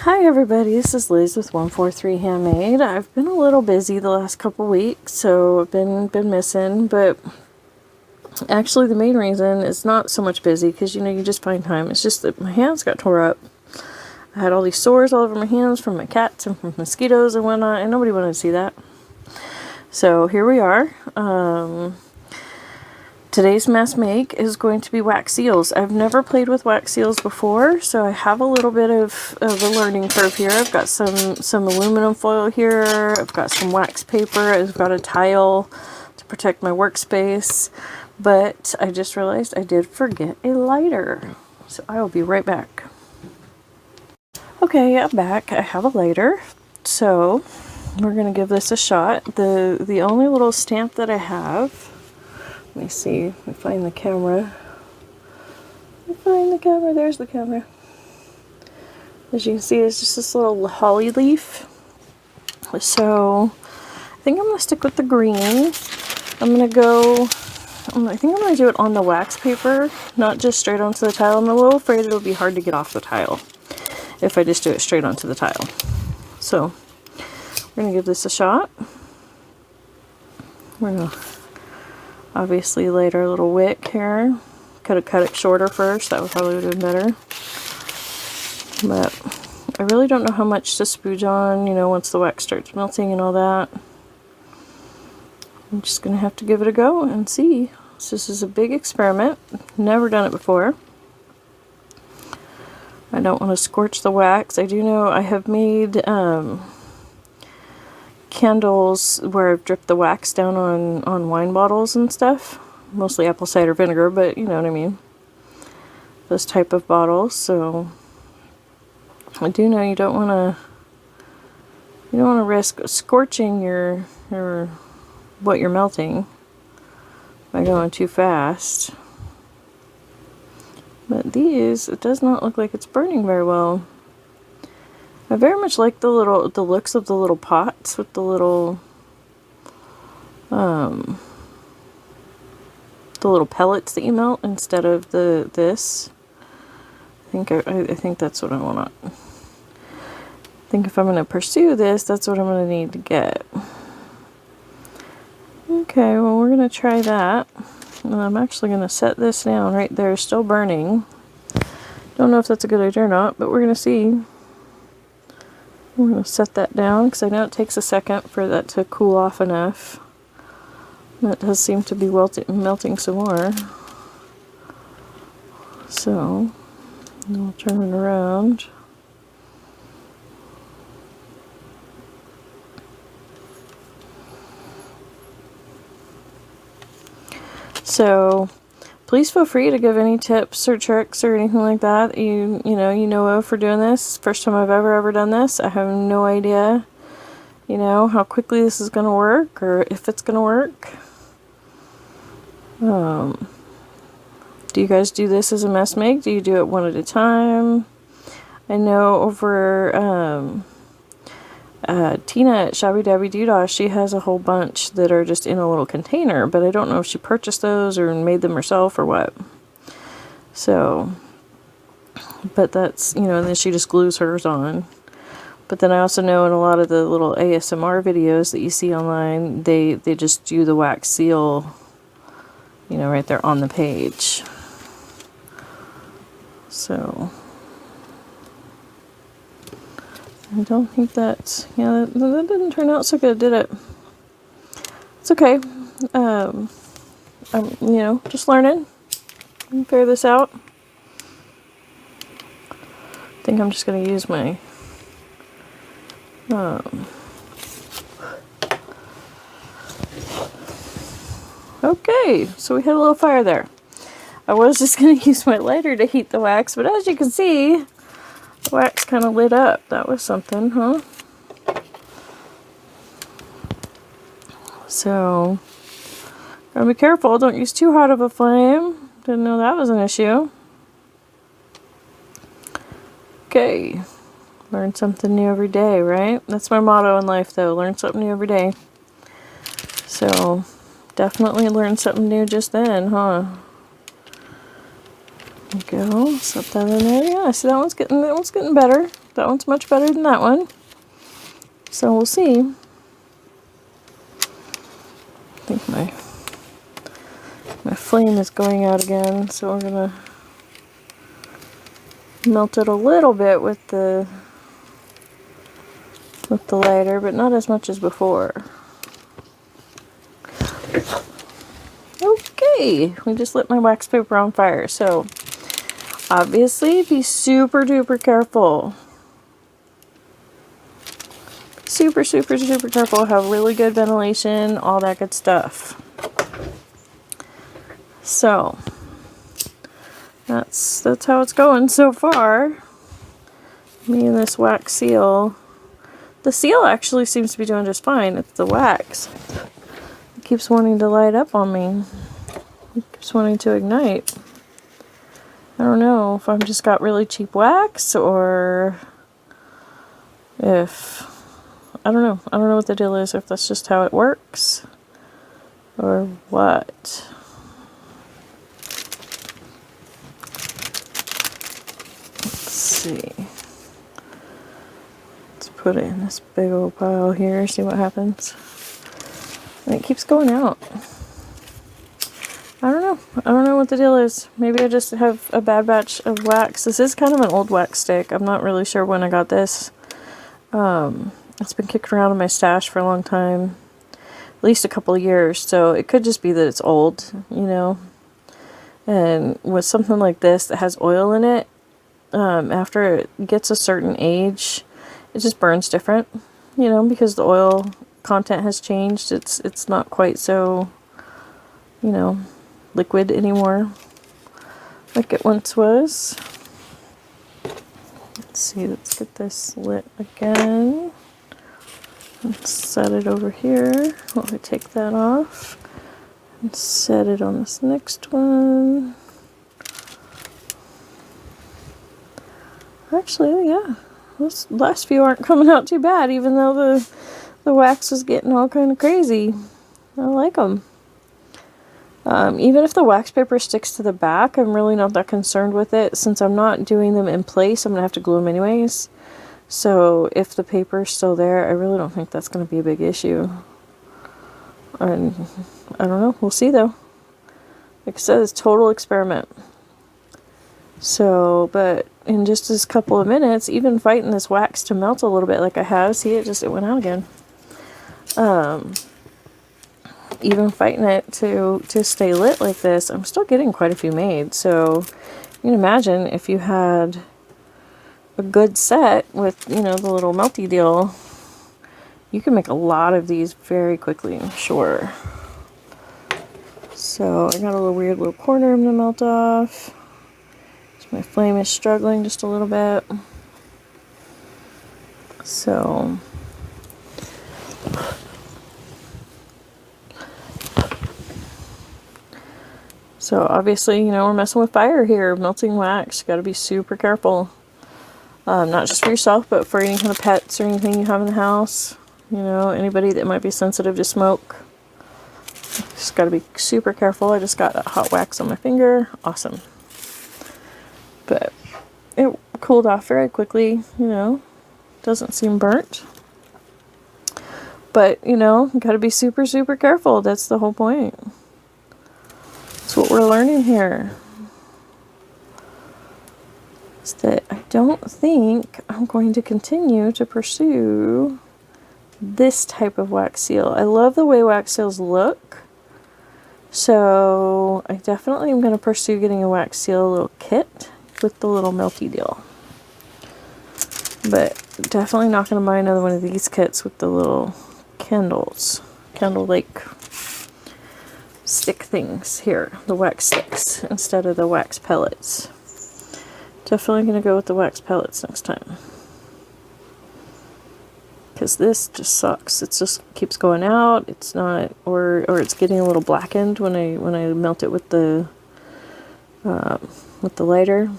Hi everybody, this is Liz with 143 Handmade. I've been a little busy the last couple weeks, so I've been missing, but actually the main reason is not so much busy because you just find time. It's just that my hands got tore up. I had all these sores all over my hands from my cats and from mosquitoes and whatnot, and nobody wanted to see that. So here we are. Today's mass make is going to be wax seals. I've never played with wax seals before, so I have a little bit of a learning curve here. I've got some aluminum foil here. I've got some wax paper. I've got a tile to protect my workspace. But I just realized I did forget a lighter. So I will be right back. Okay, I'm back. I have a lighter. So we're going to give this a shot. The only little stamp that I have, let me see, let me find the camera. There's the camera. As you can see, it's just this little holly leaf. So I think I'm going to stick with the green. I think I'm going to do it on the wax paper, not just straight onto the tile. I'm a little afraid it'll be hard to get off the tile if I just do it straight onto the tile. So we're going to give this a shot. We're going to obviously light our little wick here. Could have cut it shorter first, that would probably would have been better. But I really don't know how much to spooge on, once the wax starts melting and all that. I'm just going to have to give it a go and see. So this is a big experiment. Never done it before. I don't want to scorch the wax. I do know I have made candles where I've dripped the wax down on wine bottles and stuff. Mostly apple cider vinegar, but you know what I mean. Those type of bottles. So I do know you don't want to risk scorching your what you're melting by going too fast. But these, it does not look like it's burning very well. I very much like the looks of the little pots with the little pellets that you melt instead of this. I think that's what I want. I think if I'm going to pursue this, that's what I'm going to need to get. Okay, well we're going to try that. And I'm actually going to set this down right there, still burning. Don't know if that's a good idea or not, but we're going to see. We're going to set that down because I know it takes a second for that to cool off enough. That does seem to be melting some more. So, we'll turn it around. So, please feel free to give any tips or tricks or anything like that you know of for doing this. First time I've ever done this. I have no idea, how quickly this is going to work or if it's going to work. Do you guys do this as a mess make? Do you do it one at a time? I know over Tina at Shabby Dabby Doodah, she has a whole bunch that are just in a little container, but I don't know if she purchased those or made them herself or what. So, but that's, and then she just glues hers on. But then I also know in a lot of the little ASMR videos that you see online, they just do the wax seal, right there on the page. So I don't think that didn't turn out so good, did it? It's okay. I'm, just learning. Figure this out. I think I'm just going to use my okay, so we had a little fire there. I was just going to use my lighter to heat the wax, but as you can see, the wax kind of lit up. That was something, huh? So, gotta be careful. Don't use too hot of a flame. Didn't know that was an issue. Okay. Learn something new every day, right? That's my motto in life, though. Learn something new every day. So, definitely learned something new just then, huh? There we go. Slip that in there. Yeah, see that one's getting better. That one's much better than that one. So we'll see. I think my flame is going out again, so we're gonna melt it a little bit with the lighter, but not as much as before. Okay, we just lit my wax paper on fire. So obviously be super duper careful. Super, super, super careful. Have really good ventilation, all that good stuff. So that's how it's going so far. Me and this wax seal. The seal actually seems to be doing just fine. It's the wax. It keeps wanting to light up on me. It keeps wanting to ignite. I don't know if I've just got really cheap wax or if... I don't know. I don't know what the deal is, if that's just how it works or what. Let's see. Let's put it in this big old pile here, see what happens. And it keeps going out. I don't know. I don't know what the deal is. Maybe I just have a bad batch of wax. This is kind of an old wax stick. I'm not really sure when I got this. It's been kicking around in my stash for a long time, at least a couple of years, so it could just be that it's old, you know. And with something like this that has oil in it, after it gets a certain age, it just burns different, you know, because the oil content has changed. It's not quite so, you know, liquid anymore like it once was. Let's see, let's get this lit again. Let's set it over here while I take that off and set it on this next one. Actually, yeah, those last few aren't coming out too bad, even though the wax is getting all kind of crazy. I like them. Even if the wax paper sticks to the back, I'm really not that concerned with it. Since I'm not doing them in place, I'm going to have to glue them anyways. So if the paper is still there, I really don't think that's going to be a big issue. And I don't know. We'll see though. Like I said, it's total experiment. So, but in just this couple of minutes, even fighting this wax to melt a little bit like I have, see it went out again. Even fighting it to stay lit like this, I'm still getting quite a few made. So you can imagine if you had a good set with, you know, the little melty deal, you can make a lot of these very quickly, I'm sure. So I got a little weird little corner I'm gonna melt off. So my flame is struggling just a little bit. So obviously, you know, we're messing with fire here, melting wax. You gotta be super careful. Not just for yourself, but for any kind of pets or anything you have in the house. You know, anybody that might be sensitive to smoke. Just gotta be super careful. I just got hot wax on my finger. Awesome. But it cooled off very quickly, you know. Doesn't seem burnt. But, you know, you gotta be super, super careful. That's the whole point. That's what we're learning here. Is that I don't think I'm going to continue to pursue this type of wax seal. I love the way wax seals look. So I definitely am going to pursue getting a wax seal little kit with the little melty deal. But definitely not going to buy another one of these kits with the little candles. Candle like stick things here. The wax sticks instead of the wax pellets. Definitely going to go with the wax pellets next time. Because this just sucks. It just keeps going out. It's not, or it's getting a little blackened when I melt it with the lighter.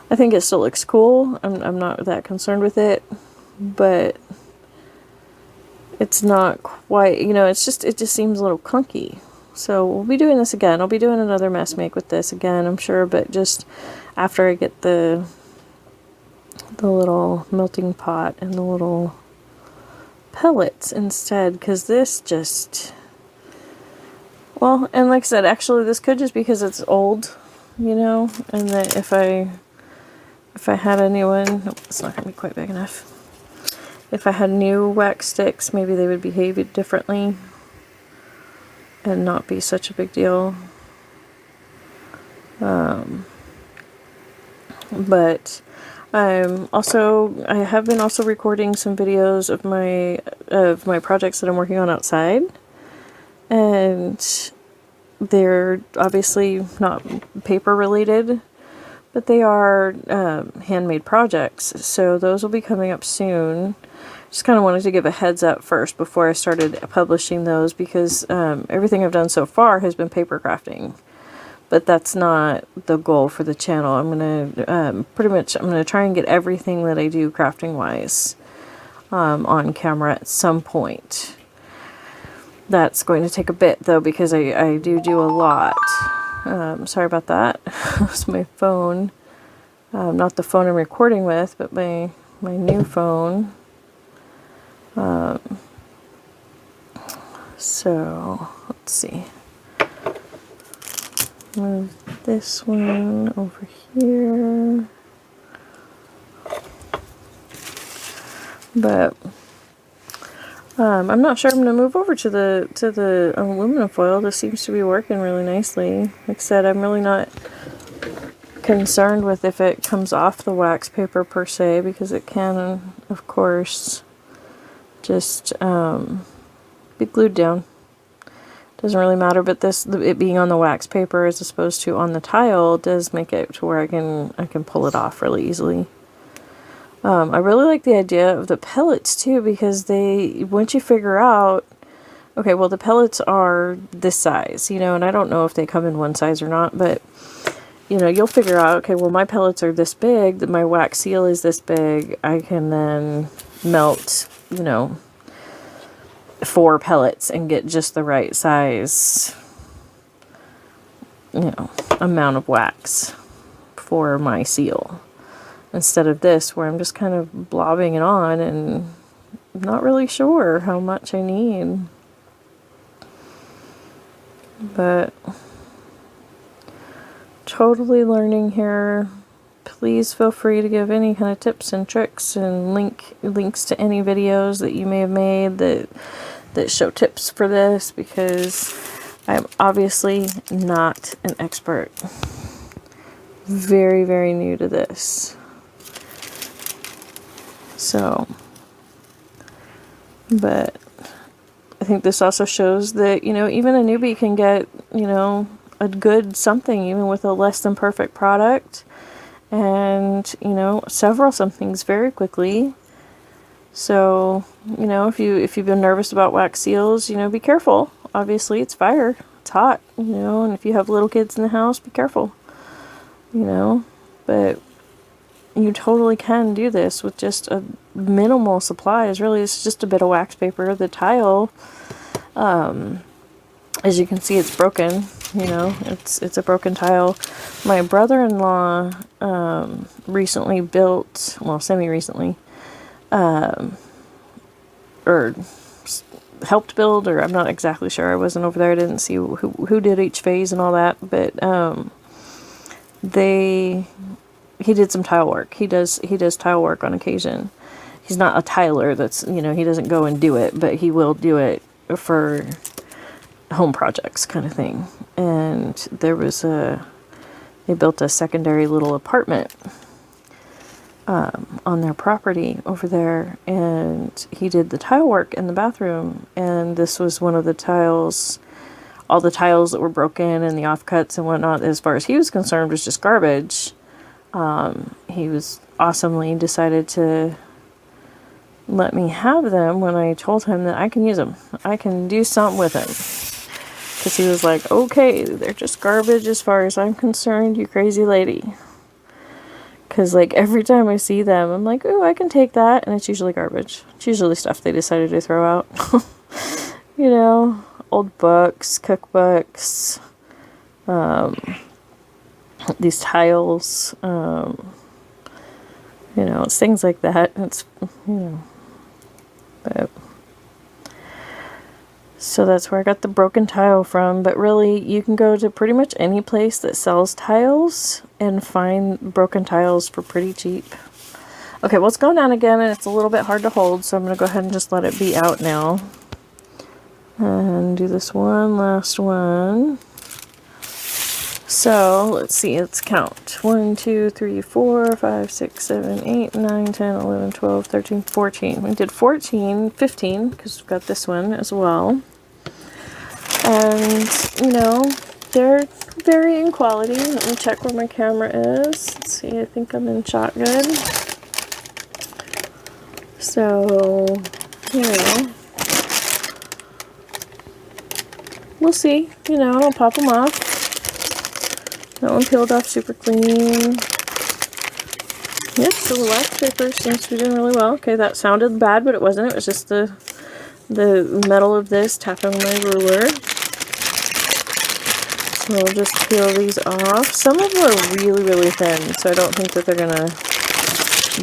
I think it still looks cool. I'm not that concerned with it, but it's not quite, you know, it just seems a little clunky. So we'll be doing this again. I'll be doing another mess make with this again, I'm sure, but just after I get the the little melting pot and the little pellets instead, because this just, well, and like I said, actually this could just be because it's old, you know, and that if I had a new one, nope, it's not gonna be quite big enough. If I had new wax sticks, maybe they would behave differently and not be such a big deal. But I have been also recording some videos of my projects that I'm working on outside, and they're obviously not paper related, but they are handmade projects, so those will be coming up soon. Just kind of wanted to give a heads up first before I started publishing those, because everything I've done so far has been paper crafting. But that's not the goal for the channel. I'm gonna I'm gonna try and get everything that I do crafting wise on camera at some point. That's going to take a bit though, because I do a lot. Sorry about that. It's my phone. Not the phone I'm recording with, but my new phone. So let's see. Move this one over here. But I'm not sure I'm going to move over to the aluminum foil. This seems to be working really nicely. Like I said, I'm really not concerned with if it comes off the wax paper per se, because it can, of course, just be glued down. Doesn't really matter, but it being on the wax paper as opposed to on the tile does make it to where I can pull it off really easily. I really like the idea of the pellets too, because once you figure out, okay, well the pellets are this size, you know, and I don't know if they come in one size or not, but you know, you'll figure out, okay, well my pellets are this big, that my wax seal is this big, I can then melt, you know, 4 pellets and get just the right size, you know, amount of wax for my seal. Instead of this, where I'm just kind of blobbing it on and I'm not really sure how much I need. But totally learning here. Please feel free to give any kind of tips and tricks and links to any videos that you may have made that show tips for this, because I'm obviously not an expert. Very, very new to this. So, but I think this also shows that, you know, even a newbie can get, you know, a good something even with a less than perfect product, and, you know, several somethings very quickly. So, you know, if you've been nervous about wax seals, you know, be careful. Obviously, it's fire. It's hot, you know, and if you have little kids in the house, be careful. You know, but you totally can do this with just a minimal supplies. Really, it's just a bit of wax paper. The tile, as you can see, it's broken. You know, it's a broken tile. My brother-in-law recently built, well, semi-recently, or helped build, or I'm not exactly sure. I wasn't over there. I didn't see who did each phase and all that, but he did some tile work. He does tile work on occasion. He's not a tiler. That's, you know, he doesn't go and do it, but he will do it for home projects kind of thing. And they built a secondary little apartment on their property over there, and he did the tile work in the bathroom, and this was one of the tiles. All the tiles that were broken and the offcuts and whatnot, as far as he was concerned, was just garbage. He was awesomely decided to let me have them when I told him that I can use them. I can do something with them. Because he was like, okay, they're just garbage as far as I'm concerned, you crazy lady. Because, like, every time I see them, I'm like, ooh, I can take that. And it's usually garbage. It's usually stuff they decided to throw out. You know, old books, cookbooks, these tiles, You know, it's things like that. It's, you know, but... So that's where I got the broken tile from, but really you can go to pretty much any place that sells tiles and find broken tiles for pretty cheap. Okay, well, it's going down again and it's a little bit hard to hold, so I'm going to go ahead and just let it be out now. And do this one last one. So let's see, let's count. 1, 2, 3, 4, 5, 6, 7, 8, 9, 10, 11, 12, 13, 14. We did 14, 15, because we've got this one as well. And, you know, they're varying quality. Let me check where my camera is. Let's see, I think I'm in shot good. So, you know, we'll see. You know, I'll pop them off. That one peeled off super clean. Yep, so the wax paper seems to be doing really well. Okay, that sounded bad, but it wasn't. It was just the metal of this tapping on my ruler. So I'll just peel these off. Some of them are really, really thin, so I don't think that they're gonna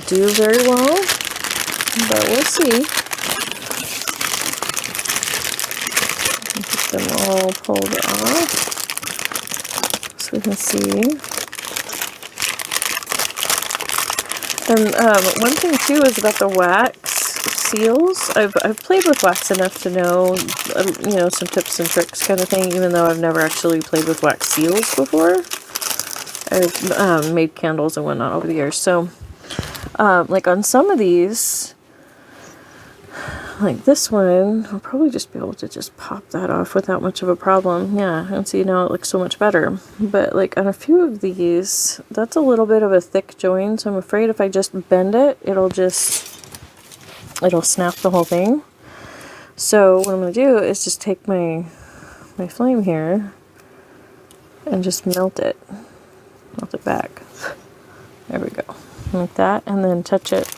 do very well, but we'll see. Get them all pulled off so we can see. And one thing too is about the wax seals. I've played with wax enough to know, you know, some tips and tricks kind of thing, even though I've never actually played with wax seals before. I've made candles and whatnot over the years. So, like on some of these, like this one, I'll probably just be able to just pop that off without much of a problem. Yeah, and see, now it looks so much better. But like on a few of these, that's a little bit of a thick join, so I'm afraid if I just bend it, it'll snap the whole thing. So what I'm going to do is just take my flame here and just melt it back. There we go, like that, and then touch it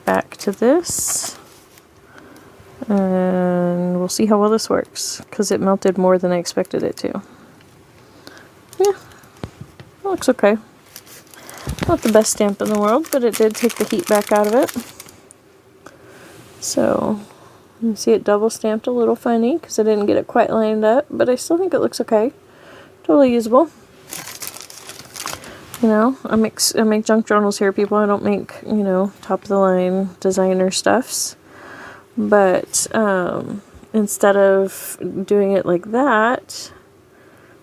back to this, and we'll see how well this works, because it melted more than I expected it to. Yeah, it looks okay. Not the best stamp in the world, but it did take the heat back out of it. So you see it double stamped a little funny because I didn't get it quite lined up, but I still think it looks okay. Totally usable. You know, I make junk journals here, people. I don't make, you know, top of the line designer stuffs. But instead of doing it like that,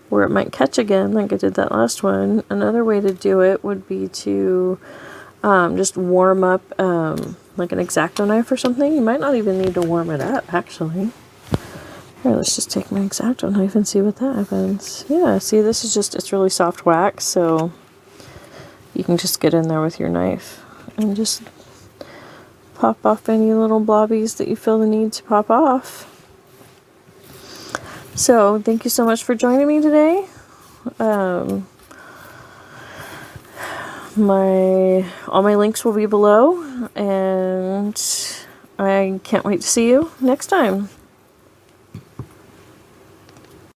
where it might catch again, like I did that last one, another way to do it would be to just warm up like an X-Acto knife or something. You might not even need to warm it up, actually. Here, let's just take my X-Acto knife and see what that happens. Yeah, see, this is just, it's really soft wax, so you can just get in there with your knife and just pop off any little blobbies that you feel the need to pop off. So, thank you so much for joining me today. All my links will be below, and I can't wait to see you next time.